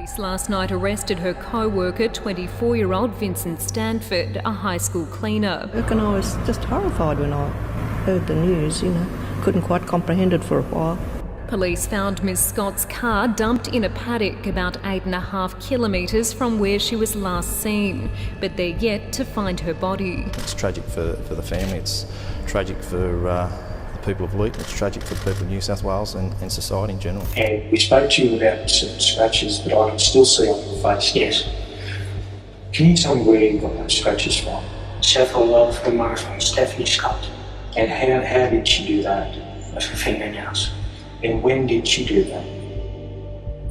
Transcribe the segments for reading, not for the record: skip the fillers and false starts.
Police last night arrested her co-worker, 24-year-old Vincent Stanford, a high school cleaner. I reckon I was just horrified when I heard the news, couldn't quite comprehend it for a while. Police found Ms Scott's car dumped in a paddock about 8.5 kilometres from where she was last seen, but they're yet to find her body. It's tragic for the family, it's tragic for the people of Leeton, it's tragic for the people of New South Wales and society in general. And we spoke to you about some scratches that I can still see on your face. Yes. Can you tell me where you got those scratches from? Several of them are from Stephanie Scott. And how did she do that? With her fingernails. And when did she do that?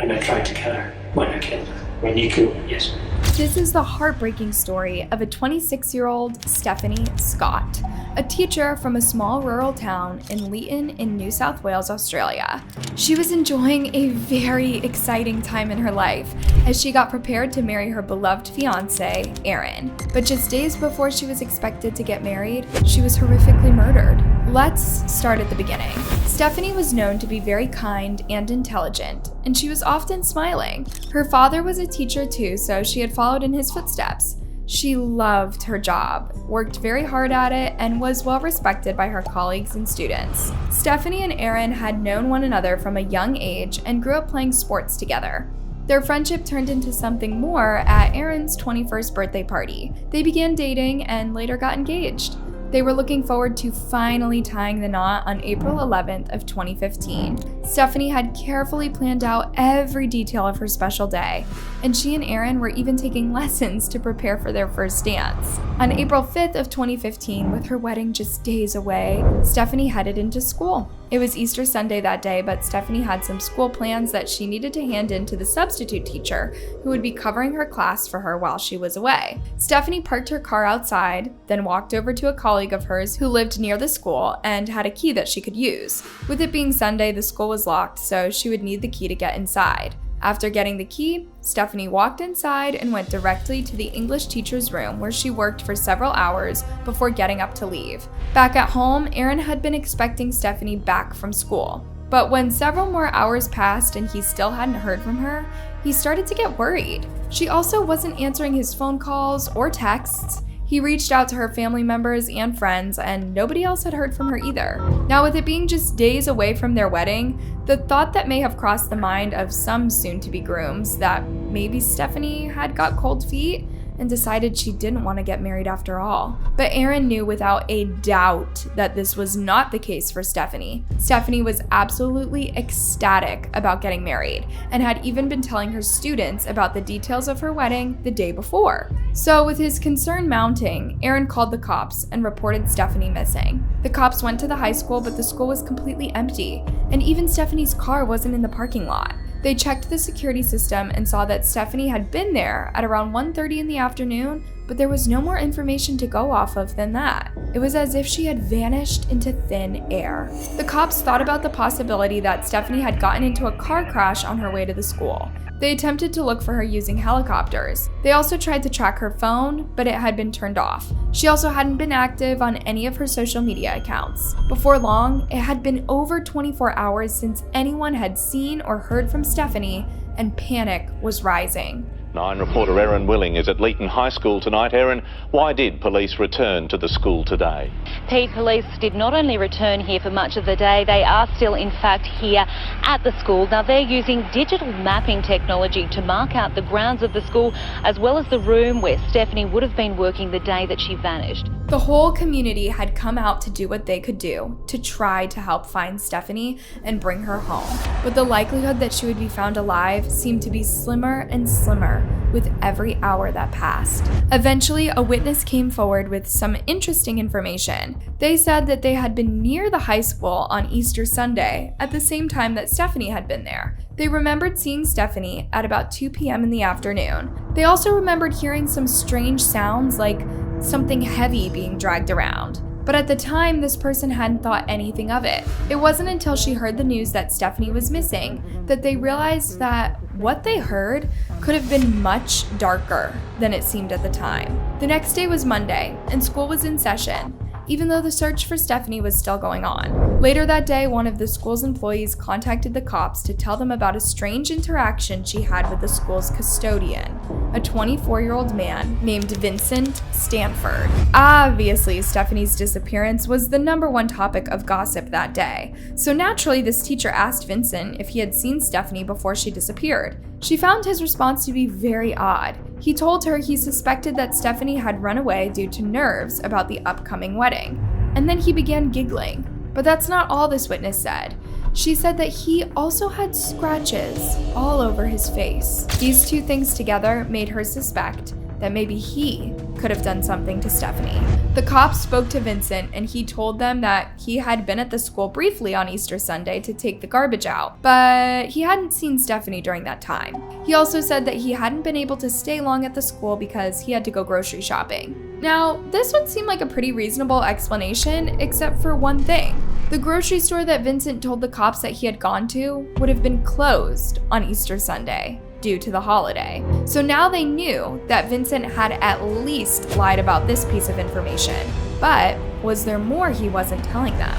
And I tried to kill her when I killed her. When you killed her? Yes. This is the heartbreaking story of a 26-year-old Stephanie Scott, a teacher from a small rural town in Leeton in New South Wales, Australia. She was enjoying a very exciting time in her life as she got prepared to marry her beloved fiance, Aaron. But just days before she was expected to get married, she was horrifically murdered. Let's start at the beginning. Stephanie was known to be very kind and intelligent, and she was often smiling. Her father was a teacher too, so she had followed in his footsteps. She loved her job, worked very hard at it, and was well respected by her colleagues and students. Stephanie and Aaron had known one another from a young age and grew up playing sports together. Their friendship turned into something more at Aaron's 21st birthday party. They began dating and later got engaged. They were looking forward to finally tying the knot on April 11th of 2015. Stephanie had carefully planned out every detail of her special day, and she and Aaron were even taking lessons to prepare for their first dance. On April 5th of 2015, with her wedding just days away, Stephanie headed into school. It was Easter Sunday that day, but Stephanie had some school plans that she needed to hand in to the substitute teacher who would be covering her class for her while she was away. Stephanie parked her car outside, then walked over to a colleague of hers who lived near the school and had a key that she could use. With it being Sunday, the school was locked, so she would need the key to get inside. After getting the key, Stephanie walked inside and went directly to the English teacher's room where she worked for several hours before getting up to leave. Back at home, Aaron had been expecting Stephanie back from school. But when several more hours passed and he still hadn't heard from her, he started to get worried. She also wasn't answering his phone calls or texts. He reached out to her family members and friends, and nobody else had heard from her either. Now, with it being just days away from their wedding, the thought that may have crossed the mind of some soon-to-be grooms that maybe Stephanie had got cold feet and decided she didn't want to get married after all. But Aaron knew without a doubt that this was not the case for Stephanie. Stephanie was absolutely ecstatic about getting married and had even been telling her students about the details of her wedding the day before. So with his concern mounting, Aaron called the cops and reported Stephanie missing. The cops went to the high school, but the school was completely empty, and even Stephanie's car wasn't in the parking lot. They checked the security system and saw that Stephanie had been there at around 1:30 in the afternoon, but there was no more information to go off of than that. It was as if she had vanished into thin air. The cops thought about the possibility that Stephanie had gotten into a car crash on her way to the school. They attempted to look for her using helicopters. They also tried to track her phone, but it had been turned off. She also hadn't been active on any of her social media accounts. Before long, it had been over 24 hours since anyone had seen or heard from Stephanie, and panic was rising. 9 reporter Erin Willing is at Leeton High School tonight. Erin, why did police return to the school today? Pete, police did not only return here for much of the day, they are still in fact here at the school. Now they're using digital mapping technology to mark out the grounds of the school as well as the room where Stephanie would have been working the day that she vanished. The whole community had come out to do what they could do to try to help find Stephanie and bring her home. But the likelihood that she would be found alive seemed to be slimmer and slimmer with every hour that passed. Eventually, a witness came forward with some interesting information. They said that they had been near the high school on Easter Sunday at the same time that Stephanie had been there. They remembered seeing Stephanie at about 2 p.m. in the afternoon. They also remembered hearing some strange sounds like something heavy being dragged around. But at the time, this person hadn't thought anything of it. It wasn't until she heard the news that Stephanie was missing that they realized that what they heard could have been much darker than it seemed at the time. The next day was Monday, and school was in session. even though the search for Stephanie was still going on. Later that day, one of the school's employees contacted the cops to tell them about a strange interaction she had with the school's custodian, a 24-year-old man named Vincent Stanford. Obviously, Stephanie's disappearance was the #1 topic of gossip that day, so naturally this teacher asked Vincent if he had seen Stephanie before she disappeared. She found his response to be very odd. He told her he suspected that Stephanie had run away due to nerves about the upcoming wedding, and then he began giggling. But that's not all this witness said. She said that he also had scratches all over his face. These two things together made her suspect that maybe he could have done something to Stephanie. The cops spoke to Vincent and he told them that he had been at the school briefly on Easter Sunday to take the garbage out, but he hadn't seen Stephanie during that time. He also said that he hadn't been able to stay long at the school because he had to go grocery shopping. Now, this would seem like a pretty reasonable explanation, except for one thing. The grocery store that Vincent told the cops that he had gone to would have been closed on Easter Sunday due to the holiday. So now they knew that Vincent had at least lied about this piece of information. But was there more he wasn't telling them?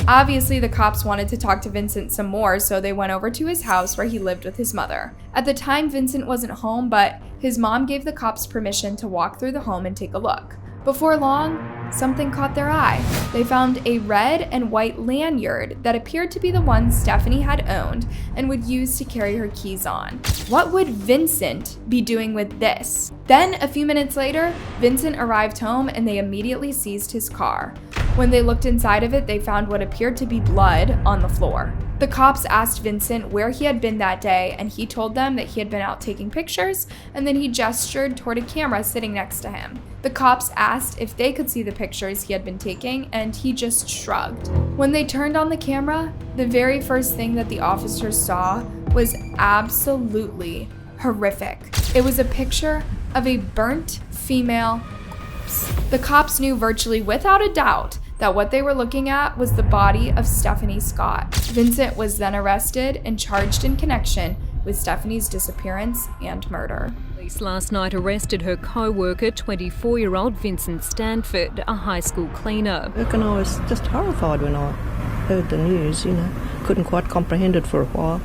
Obviously, the cops wanted to talk to Vincent some more, so they went over to his house where he lived with his mother. At the time, Vincent wasn't home, but his mom gave the cops permission to walk through the home and take a look. Before long, something caught their eye. They found a red and white lanyard that appeared to be the one Stephanie had owned and would use to carry her keys on. What would Vincent be doing with this? Then, a few minutes later, Vincent arrived home and they immediately seized his car. When they looked inside of it, they found what appeared to be blood on the floor. The cops asked Vincent where he had been that day, and he told them that he had been out taking pictures, and then he gestured toward a camera sitting next to him. The cops asked if they could see the pictures he had been taking, and he just shrugged. When they turned on the camera, the very first thing that the officers saw was absolutely horrific. It was a picture of a burnt female corpse. The cops knew virtually without a doubt that what they were looking at was the body of Stephanie Scott. Vincent was then arrested and charged in connection with Stephanie's disappearance and murder. Police last night arrested her co-worker, 24-year-old Vincent Stanford, a high school cleaner. I reckon I was just horrified when I heard the news, couldn't quite comprehend it for a while.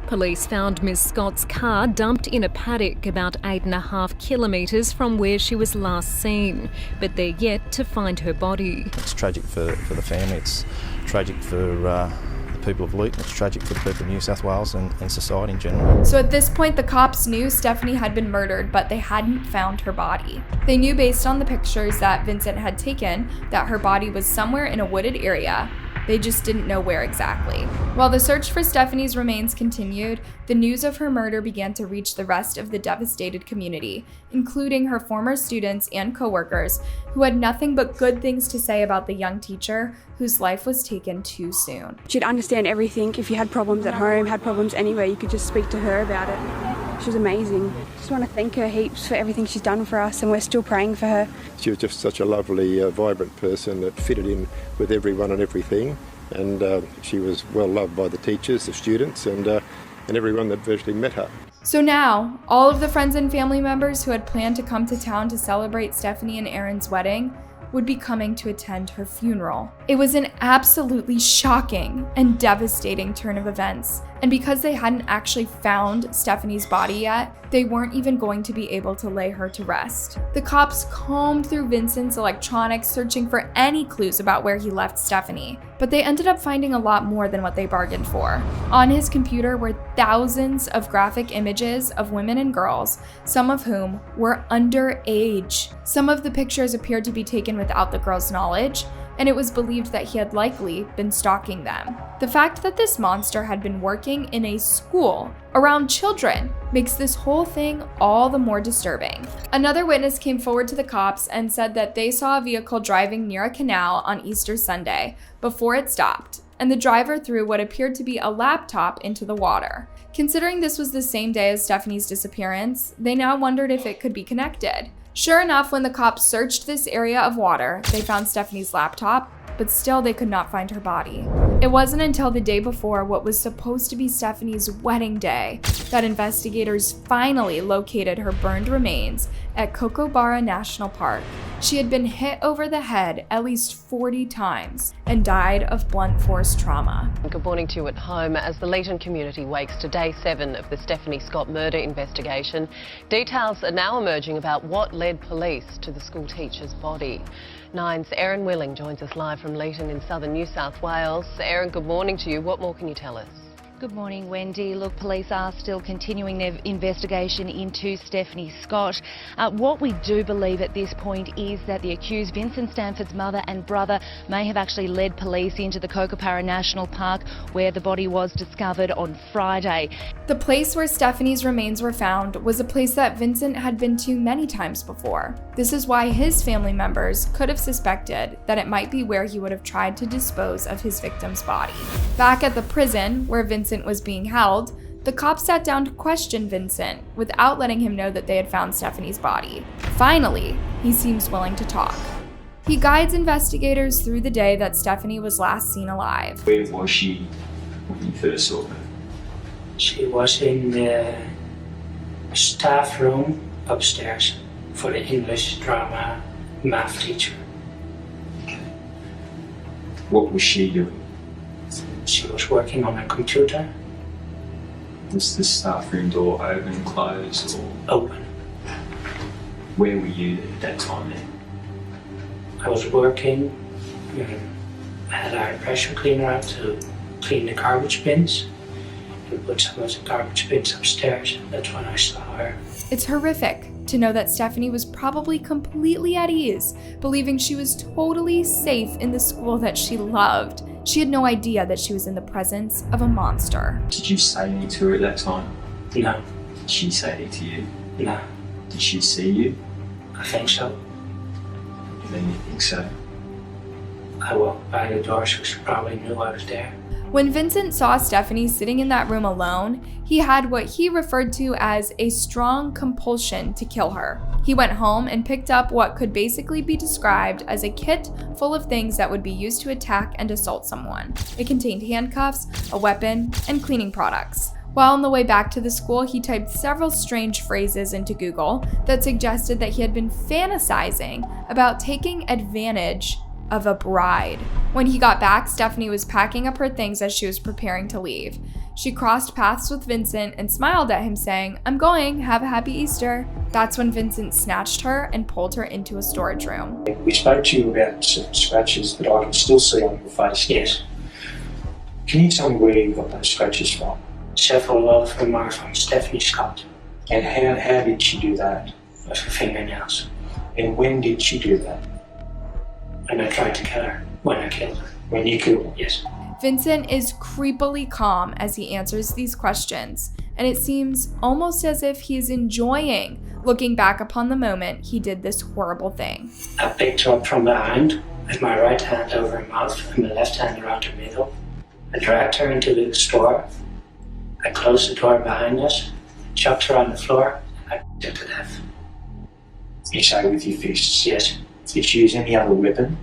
Police found Ms. Scott's car dumped in a paddock about 8.5 kilometres from where she was last seen, but they're yet to find her body. It's tragic for the family, it's tragic for the people of Leeton, it's tragic for the people of New South Wales and society in general. So at this point, the cops knew Stephanie had been murdered, but they hadn't found her body. They knew based on the pictures that Vincent had taken that her body was somewhere in a wooded area. They just didn't know where exactly. While the search for Stephanie's remains continued, the news of her murder began to reach the rest of the devastated community, including her former students and coworkers, who had nothing but good things to say about the young teacher whose life was taken too soon. She'd understand everything. If you had problems at home, had problems anywhere, you could just speak to her about it. She was amazing. Just want to thank her heaps for everything she's done for us, and we're still praying for her. She was just such a lovely, vibrant person that fitted in with everyone and everything, and she was well loved by the teachers, the students, and everyone that virtually met her. So now, all of the friends and family members who had planned to come to town to celebrate Stephanie and Aaron's wedding would be coming to attend her funeral. It was an absolutely shocking and devastating turn of events, and because they hadn't actually found Stephanie's body yet, they weren't even going to be able to lay her to rest. The cops combed through Vincent's electronics, searching for any clues about where he left Stephanie, but they ended up finding a lot more than what they bargained for. On his computer were thousands of graphic images of women and girls, some of whom were underage. Some of the pictures appeared to be taken without the girls' knowledge, and it was believed that he had likely been stalking them. The fact that this monster had been working in a school around children makes this whole thing all the more disturbing. Another witness came forward to the cops and said that they saw a vehicle driving near a canal on Easter Sunday before it stopped, and the driver threw what appeared to be a laptop into the water. Considering this was the same day as Stephanie's disappearance, they now wondered if it could be connected. Sure enough, when the cops searched this area of water, they found Stephanie's laptop, but still they could not find her body. It wasn't until the day before what was supposed to be Stephanie's wedding day that investigators finally located her burned remains at Kookaburra National Park She had been hit over the head at least 40 times and died of blunt force trauma. Good morning to you at home as the Leeton community wakes to day 7 of the Stephanie Scott murder investigation. Details are now emerging about what led police to the school teacher's body. 9's Erin Willing joins us live from Leeton in southern New South Wales. Erin, good morning to you. What more can you tell us? Good morning, Wendy. Look, police are still continuing their investigation into Stephanie Scott. What we do believe at this point is that the accused, Vincent Stanford's mother and brother, may have actually led police into the Kookaburra National Park where the body was discovered on Friday. The place where Stephanie's remains were found was a place that Vincent had been to many times before. This is why his family members could have suspected that it might be where he would have tried to dispose of his victim's body. Back at the prison where Vincent was being held, the cops sat down to question Vincent without letting him know that they had found Stephanie's body. Finally, he seems willing to talk. He guides investigators through the day that Stephanie was last seen alive. Where was she when you first saw her? She was in the staff room upstairs for the English drama math teacher. What was she doing? She was working on a computer. Was the staff room door open and closed or Open. where were you at that time then? I was working. I had our pressure cleaner out to clean the garbage bins. We put some of the garbage bins upstairs. That's when I saw her. It's horrific to know that Stephanie was probably completely at ease, believing she was totally safe in the school that she loved. She had no idea that she was in the presence of a monster. Did you say anything to her at that time? No, Did she say anything to you? no, Did she see you? I think so. And then you think so? I walked by the door, so she probably knew I was there. When Vincent saw Stephanie sitting in that room alone, he had what he referred to as a strong compulsion to kill her. He went home and picked up what could basically be described as a kit full of things that would be used to attack and assault someone. It contained handcuffs, a weapon, and cleaning products. While on the way back to the school, he typed several strange phrases into Google that suggested that he had been fantasizing about taking advantage of a bride. When he got back, Stephanie was packing up her things as she was preparing to leave. She crossed paths with Vincent and smiled at him, saying, "I'm going, have a happy Easter." That's when Vincent snatched her and pulled her into a storage room. We spoke to you about some scratches that I can still see on your face. Yes, Can you tell me where you got those scratches from? several of them are from Stephanie Scott And how did she do that? with her fingernails. And when did she do that? And I tried to kill her when I killed her. When you killed her? Yes. Vincent is creepily calm as he answers these questions, and it seems almost as if he is enjoying looking back upon the moment he did this horrible thing. I picked her up from behind with my right hand over her mouth and my left hand around her middle. I dragged her into the store. I closed the door behind us, chucked her on the floor, and I beat her to death. You say with your fists? Yes, Did you use any other weapon?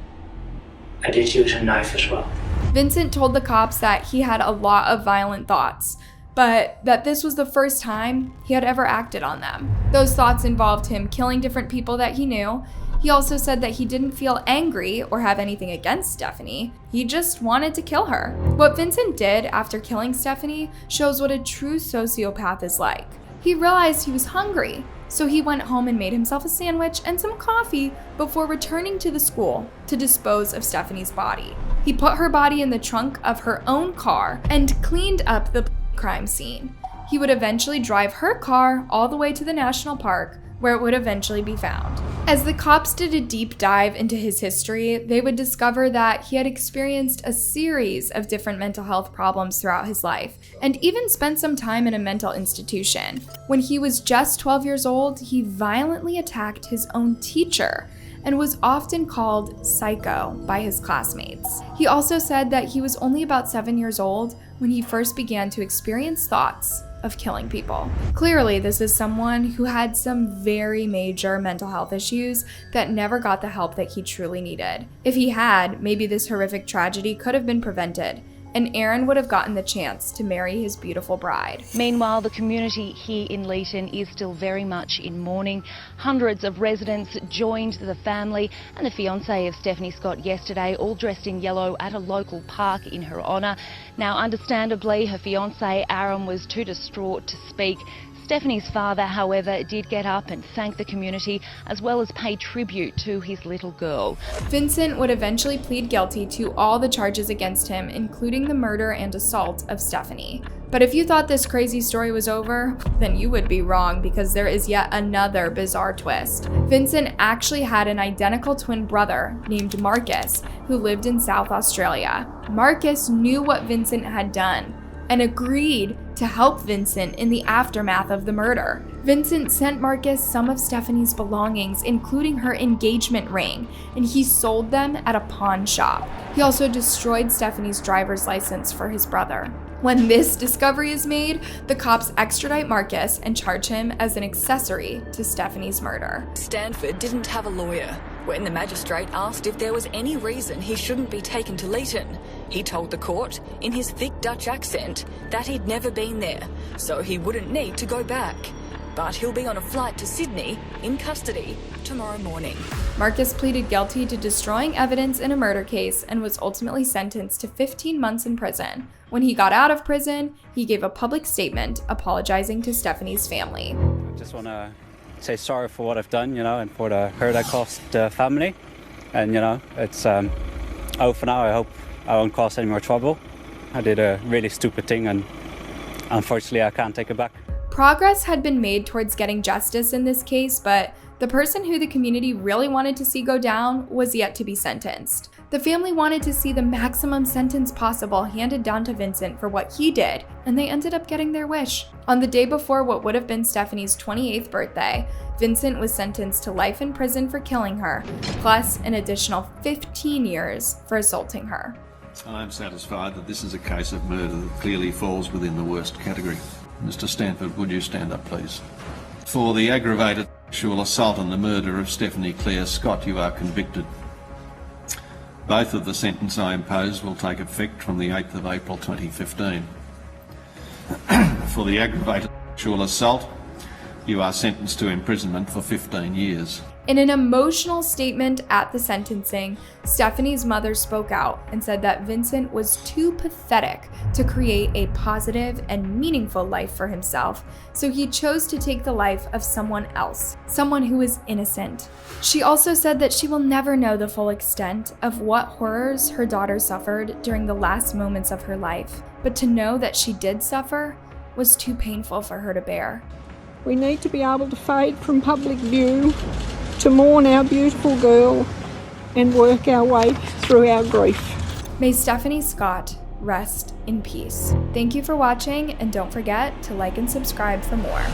I did use a knife as well. Vincent told the cops that he had a lot of violent thoughts, but that this was the first time he had ever acted on them. Those thoughts involved him killing different people that he knew. He also said that he didn't feel angry or have anything against Stephanie. He just wanted to kill her. What Vincent did after killing Stephanie shows what a true sociopath is like. He realized he was hungry, so he went home and made himself a sandwich and some coffee before returning to the school to dispose of Stephanie's body. He put her body in the trunk of her own car and cleaned up the crime scene. He would eventually drive her car all the way to the national park, where it would eventually be found. As the cops did a deep dive into his history, they would discover that he had experienced a series of different mental health problems throughout his life, and even spent some time in a mental institution. When he was just 12 years old, he violently attacked his own teacher and was often called psycho by his classmates. He also said that he was only about 7 years old when he first began to experience thoughts of killing people. Clearly, this is someone who had some very major mental health issues that never got the help that he truly needed. If he had, maybe this horrific tragedy could have been prevented, and Aaron would have gotten the chance to marry his beautiful bride. Meanwhile, the community here in Leeton is still very much in mourning. Hundreds of residents joined the family and the fiance of Stephanie Scott yesterday, all dressed in yellow at a local park in her honour. Now, understandably, her fiance Aaron was too distraught to speak. Stephanie's father, however, did get up and thank the community, as well as pay tribute to his little girl. Vincent would eventually plead guilty to all the charges against him, including the murder and assault of Stephanie. But if you thought this crazy story was over, then you would be wrong, because there is yet another bizarre twist. Vincent actually had an identical twin brother named Marcus, who lived in South Australia. Marcus knew what Vincent had done and agreed to help Vincent in the aftermath of the murder. Vincent sent Marcus some of Stephanie's belongings, including her engagement ring, and he sold them at a pawn shop. He also destroyed Stephanie's driver's license for his brother. When this discovery is made, the cops extradite Marcus and charge him as an accessory to Stephanie's murder. Stanford didn't have a lawyer. When the magistrate asked if there was any reason he shouldn't be taken to Leeton, he told the court, in his thick Dutch accent, that he'd never been there, so he wouldn't need to go back. But he'll be on a flight to Sydney, in custody, tomorrow morning. Marcus pleaded guilty to destroying evidence in a murder case and was ultimately sentenced to 15 months in prison. When he got out of prison, he gave a public statement apologizing to Stephanie's family. I just want to say sorry for what I've done, and for the hurt I caused the family. And, it's out for now. I hope I won't cause any more trouble. I did a really stupid thing, and unfortunately I can't take it back. Progress had been made towards getting justice in this case, but the person who the community really wanted to see go down was yet to be sentenced. The family wanted to see the maximum sentence possible handed down to Vincent for what he did, and they ended up getting their wish. On the day before what would have been Stephanie's 28th birthday, Vincent was sentenced to life in prison for killing her, plus an additional 15 years for assaulting her. I am satisfied that this is a case of murder that clearly falls within the worst category. Mr. Stanford, would you stand up, please? For the aggravated sexual assault and the murder of Stephanie Claire Scott, you are convicted. Both of the sentence I impose will take effect from the 8th of April 2015. For the aggravated sexual assault, you are sentenced to imprisonment for 15 years. In an emotional statement at the sentencing, Stephanie's mother spoke out and said that Vincent was too pathetic to create a positive and meaningful life for himself, so he chose to take the life of someone else, someone who was innocent. She also said that she will never know the full extent of what horrors her daughter suffered during the last moments of her life, but to know that she did suffer was too painful for her to bear. We need to be able to fade from public view, to mourn our beautiful girl and work our way through our grief. May Stephanie Scott rest in peace. Thank you for watching, and don't forget to like and subscribe for more.